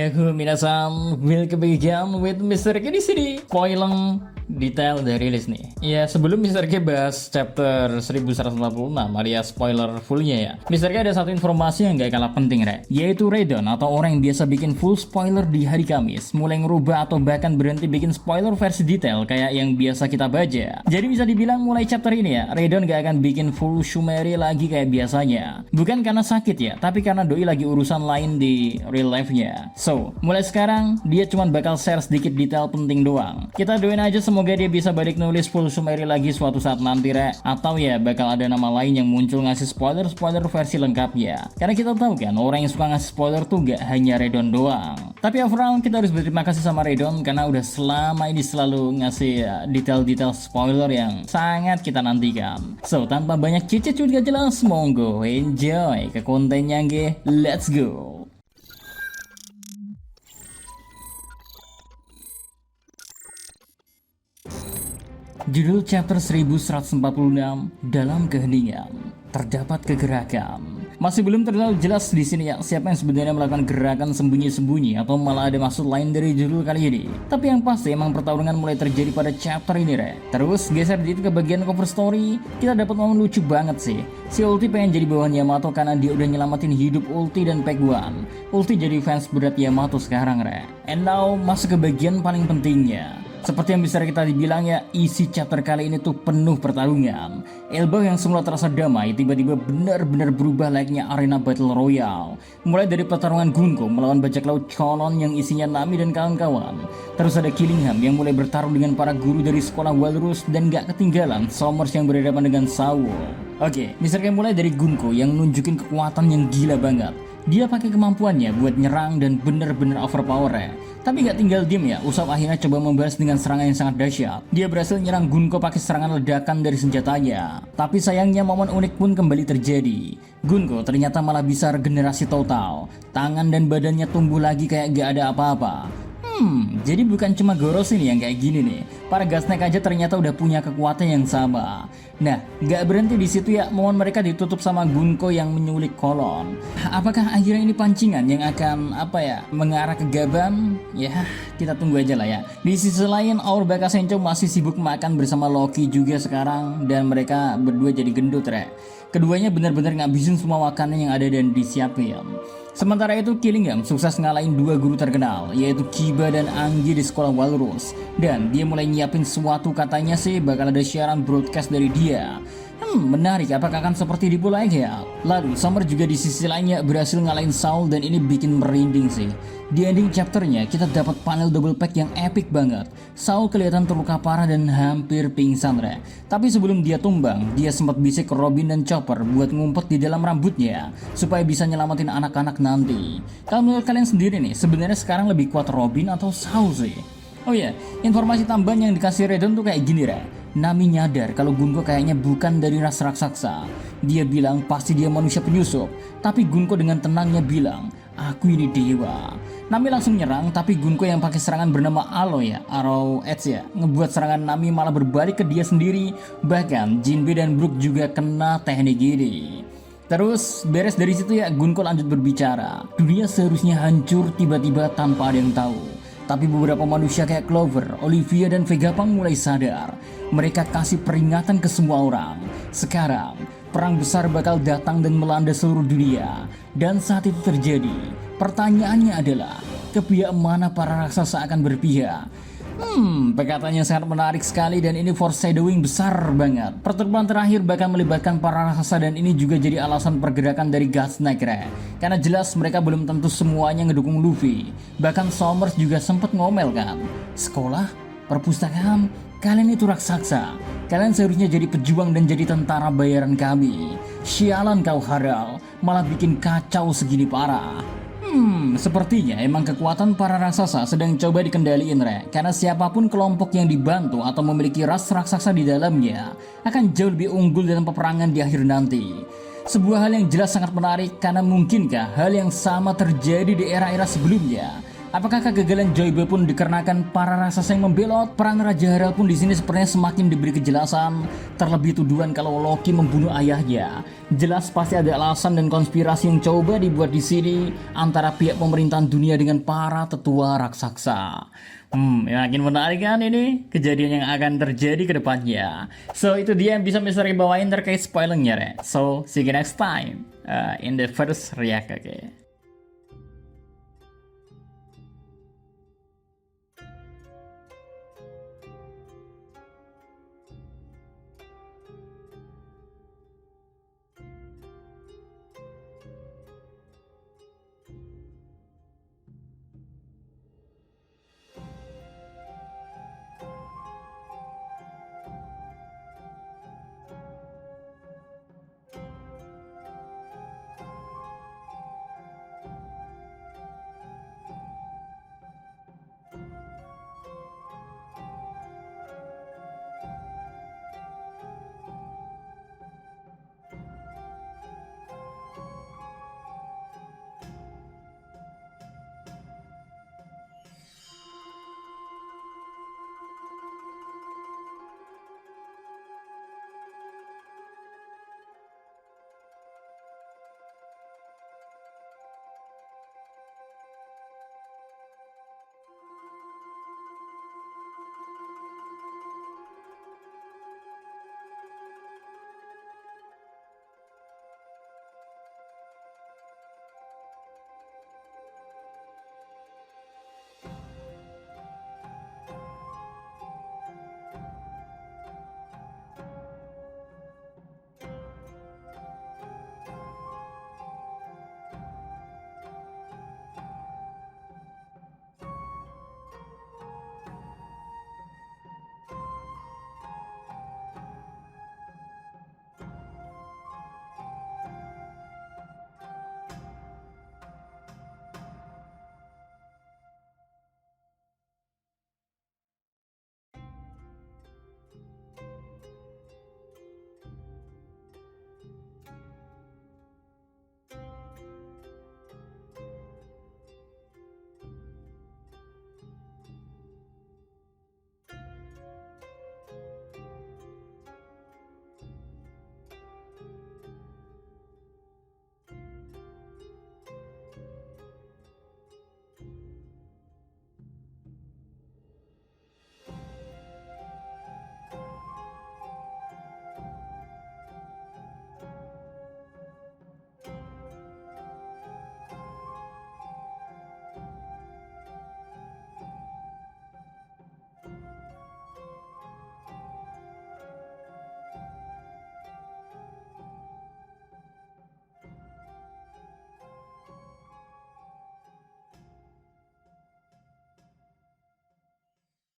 Konnichiwa minasan, welcome again with Mr. K di sini. Spoiler detail udah rilis nih. Ya, sebelum Mr. K bahas chapter 1146 alias spoiler fullnya ya, Mr. K ada satu informasi yang gak kalah penting, yaitu Redon atau orang yang biasa bikin full spoiler di hari Kamis mulai ngerubah atau bahkan berhenti bikin spoiler versi detail kayak yang biasa kita baca. Jadi bisa dibilang mulai chapter ini ya, Redon gak akan bikin full summary lagi kayak biasanya. Bukan karena sakit ya, tapi karena doi lagi urusan lain di real life-nya. So, mulai sekarang dia cuma bakal share sedikit detail penting doang. Kita doain aja semoga dia bisa balik nulis full summary lagi suatu saat nanti, atau ya bakal ada nama lain yang muncul ngasih spoiler versi lengkapnya. Karena kita tahu kan orang yang suka ngasih spoiler tuh gak hanya Redon doang. Tapi overall kita harus berterima kasih sama Redon karena udah selama ini selalu ngasih detail-detail spoiler yang sangat kita nantikan. So, tanpa banyak cicit gak jelas, monggo enjoy ke kontennya nge. Let's go. Judul chapter 1146, dalam keheningan terdapat kegerakan. Masih belum terlalu jelas di sini ya siapa yang sebenarnya melakukan gerakan sembunyi-sembunyi atau malah ada maksud lain dari judul kali ini. Tapi yang pasti emang pertarungan mulai terjadi pada chapter ini, Terus geser dikit ke bagian cover story, kita dapat momen lucu banget sih. Si Ulti pengen jadi bawahan Yamato karena dia udah nyelamatin hidup Ulti dan Peg One. Ulti jadi fans berat Yamato sekarang, And now masuk ke bagian paling pentingnya. Seperti yang bisa kita dibilang ya, isi chapter kali ini tuh penuh pertarungan. Elbow yang semula terasa damai tiba-tiba benar-benar berubah layaknya arena battle royale. Mulai dari pertarungan Gunko melawan bajak laut Chonon yang isinya Nami dan kawan-kawan. Terus ada Killingham yang mulai bertarung dengan para guru dari sekolah Walrus dan gak ketinggalan Somers yang berhadapan dengan Saul. Oke, misalnya mulai dari Gunko yang nunjukin kekuatan yang gila banget. Dia pakai kemampuannya buat nyerang dan bener-bener overpower, Tapi gak tinggal diem ya, Usopp akhirnya coba membalas dengan serangan yang sangat dahsyat. Dia berhasil nyerang Gunko pakai serangan ledakan dari senjatanya. Tapi sayangnya momen unik pun kembali terjadi. Gunko ternyata malah bisa regenerasi total. Tangan dan badannya tumbuh lagi kayak gak ada apa-apa. Jadi bukan cuma Goros ini yang kayak gini nih. Para Gasnek aja ternyata udah punya kekuatan yang sama. Nah, gak berhenti di situ ya, momen mereka ditutup sama Gunko yang menyulik Kolon. Apakah akhirnya ini pancingan yang akan mengarah ke Gaban? Ya, kita tunggu aja lah ya. Di sisi lain, Our Baka Sencho masih sibuk makan bersama Loki juga sekarang dan mereka berdua jadi gendut, Keduanya benar-benar ngabisin semua makanan yang ada dan disiapin. Sementara itu Killingham sukses ngalahin dua guru terkenal yaitu Kiba dan Anggi di sekolah Walrus. Dan dia mulai nyiapin sesuatu, katanya sih bakal ada siaran broadcast dari dia. Menarik, apakah akan seperti di Pulau ya? Lalu Summer juga di sisi lainnya berhasil ngalahin Saul dan ini bikin merinding sih. Di ending chapternya kita dapat panel double pack yang epic banget. Saul kelihatan terluka parah dan hampir pingsan, Tapi sebelum dia tumbang, dia sempat bisik ke Robin dan Chopper buat ngumpet di dalam rambutnya supaya bisa nyelamatin anak-anak nanti. Kalau menurut kalian sendiri nih, sebenarnya sekarang lebih kuat Robin atau Saul sih? Oh ya, informasi tambahan yang dikasih Redon tuh kayak gini, Nami nyadar kalau Gunko kayaknya bukan dari ras raksasa. Dia bilang pasti dia manusia penyusup. Tapi Gunko dengan tenangnya bilang, aku ini dewa. Nami langsung nyerang, tapi Gunko yang pakai serangan bernama Arrow Edge ngebuat serangan Nami malah berbalik ke dia sendiri. Bahkan Jinbe dan Brook juga kena teknik ini. Terus beres dari situ ya, Gunko lanjut berbicara. Dunia seharusnya hancur tiba-tiba tanpa ada yang tahu. Tapi beberapa manusia kayak Clover, Olivia, dan Vegapunk mulai sadar. Mereka kasih peringatan ke semua orang. Sekarang, perang besar bakal datang dan melanda seluruh dunia. Dan saat itu terjadi, pertanyaannya adalah, ke pihak mana para raksasa akan berpihak? Perkataannya sangat menarik sekali dan ini foreshadowing besar banget. Pertemuan terakhir bahkan melibatkan para raksasa dan ini juga jadi alasan pergerakan dari Gasnek, Karena jelas mereka belum tentu semuanya ngedukung Luffy. Bahkan Somers juga sempat ngomel kan. Sekolah? Perpustakaan? Kalian itu raksasa. Kalian seharusnya jadi pejuang dan jadi tentara bayaran kami. Sialan kau Haral, malah bikin kacau segini parah. Sepertinya emang kekuatan para raksasa sedang coba dikendaliin, Karena siapapun kelompok yang dibantu atau memiliki ras raksasa di dalamnya akan jauh lebih unggul dalam peperangan di akhir nanti. Sebuah hal yang jelas sangat menarik karena mungkinkah hal yang sama terjadi di era-era sebelumnya? Apakah kegagalan Joyboy pun dikarenakan para raksasa yang membelot? Perang Raja Harald pun di sini sepertinya semakin diberi kejelasan. Terlebih tuduhan kalau Loki membunuh ayahnya. Jelas pasti ada alasan dan konspirasi yang coba dibuat di sini antara pihak pemerintahan dunia dengan para tetua raksasa. Makin menarik kan ini kejadian yang akan terjadi ke depannya. So itu dia yang bisa Mr. bawain terkait spoilernya ya. So see you next time in the first react. Okay.